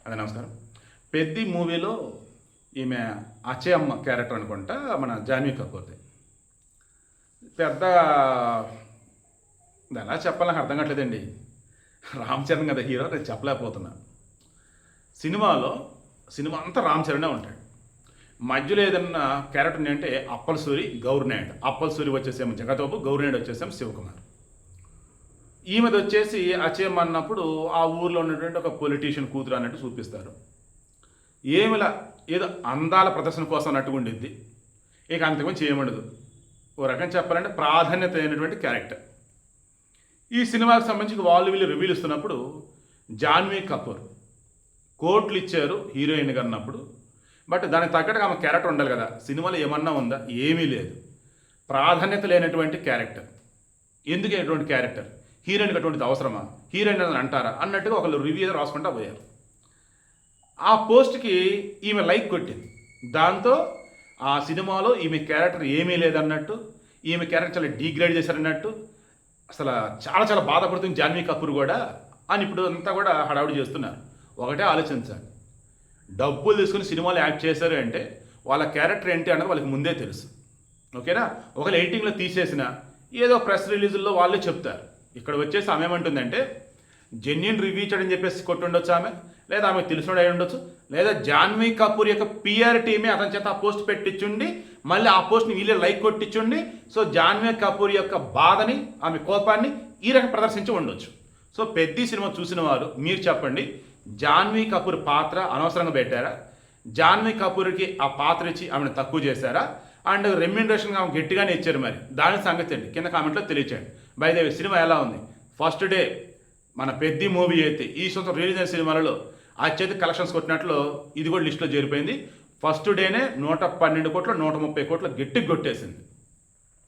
అదే నమస్కారం. 'పెద్ది' మూవీలో ఈమె అచ్చయమ్మ క్యారెక్టర్ అనుకుంటా మన జాన్వీ కపూర్‌ది. పెద్ద ఎలా చెప్పాలో నాకు అర్థం కావట్లేదండి. రామ్ చరణ్ కదా హీరో, నేను చెప్పలేకపోతున్నా. సినిమాలో సినిమా అంతా రామ్ చరణే ఉంటాడు. మధ్యలో ఏదన్నా క్యారెక్టర్ ఉంది అంటే అప్పల్ సూరి, గౌర్నాయుడు. అప్పల్ సూరి వచ్చేసేమో జగతోబు, గౌర్నాయుడు వచ్చేసేమో శివకుమార్. ఈమెది వచ్చేసి అచ్చయమ్మ అన్నప్పుడు ఆ ఊర్లో ఉన్నటువంటి ఒక పొలిటీషియన్ కూతురు అన్నట్టు చూపిస్తారు. ఏమిలా ఏదో అందాల ప్రదర్శన కోసం అన్నట్టుగా ఉండిద్ది. ఇక అంతకుమించి చేయమండదు. ఓ రకం చెప్పాలంటే ప్రాధాన్యత అయినటువంటి క్యారెక్టర్. ఈ సినిమాకి సంబంధించి వాళ్ళు వీళ్ళు రివ్యూలు ఇస్తున్నప్పుడు జాన్వీ కపూర్ కోట్లు ఇచ్చారు హీరోయిన్గా అన్నప్పుడు, బట్ దానికి తగ్గట్టుగా ఆమె క్యారెక్టర్ ఉండాలి కదా. సినిమాలో ఏమన్నా ఉందా? ఏమీ లేదు. ప్రాధాన్యత లేనటువంటి క్యారెక్టర్. ఎందుకు ఎటువంటి క్యారెక్టర్? హీరోయిన్కి అటువంటిది అవసరమా? హీరోయిన్ అని అంటారా అన్నట్టుగా ఒకళ్ళు రివ్యూ రాసుకుంటా పోయారు. ఆ పోస్ట్కి ఈమె లైక్ కొట్టింది. దాంతో ఆ సినిమాలో ఈమె క్యారెక్టర్ ఏమీ లేదన్నట్టు, ఈమె క్యారెక్టర్ చాలా డీగ్రేడ్ చేశారన్నట్టు, అసలు చాలా చాలా బాధపడుతుంది జాన్వీ కపూర్ కూడా అని ఇప్పుడు అంతా కూడా హడావుడి చేస్తున్నారు. ఒకటే ఆలోచించాలి, డబ్బులు తీసుకుని సినిమాలు యాక్ట్ చేశారు అంటే వాళ్ళ క్యారెక్టర్ ఏంటి అన్నది వాళ్ళకి ముందే తెలుసు. ఓకేనా? ఒకవేళ ఎడిటింగ్లో తీసేసిన ఏదో ప్రెస్ రిలీజుల్లో వాళ్ళే చెప్తారు. ఇక్కడ వచ్చేసి ఆమె ఏమంటుందంటే జెన్యున్ రివ్యూ ఇచ్చాడని చెప్పేసి కొట్టుండొచ్చు ఆమె, లేదా ఆమె తెలిసినోడు అయి ఉండొచ్చు, లేదా జాన్వీ కపూర్ యొక్క పిఆర్ టీమే అతని చేత ఆ పోస్ట్ పెట్టించుండి మళ్ళీ ఆ పోస్ట్ని వీళ్ళే లైక్ కొట్టించుండి, సో జాన్వీ కపూర్ యొక్క బాధని, ఆమె కోపాన్ని ఈ రకం ప్రదర్శించి ఉండొచ్చు. సో 'పెద్ది' సినిమా చూసిన వారు మీరు చెప్పండి, జాన్వీ కపూర్ పాత్ర అనవసరంగా పెట్టారా? జాన్వీ కపూర్కి ఆ పాత్ర ఇచ్చి ఆమెను తక్కువ చేశారా? అండ్ రెమ్యూనరేషన్ ఆమె గట్టిగానే ఇచ్చారు. మరి దాని సంగతి అండి కింద కామెంట్లో తెలియచేయండి. బై ద వే, సినిమా ఎలా ఉంది? ఫస్ట్ డే మన 'పెద్ది' మూవీ అయితే ఈ సంవత్సరం రిలీజ్ అయిన సినిమాలలో అత్యధిక కలెక్షన్స్ కొట్టినట్లు ఇది కూడా లిస్టులో చేరిపోయింది. ఫస్ట్ డేనే 112 కోట్లు 130 కోట్లు గట్టిగా కొట్టేసింది.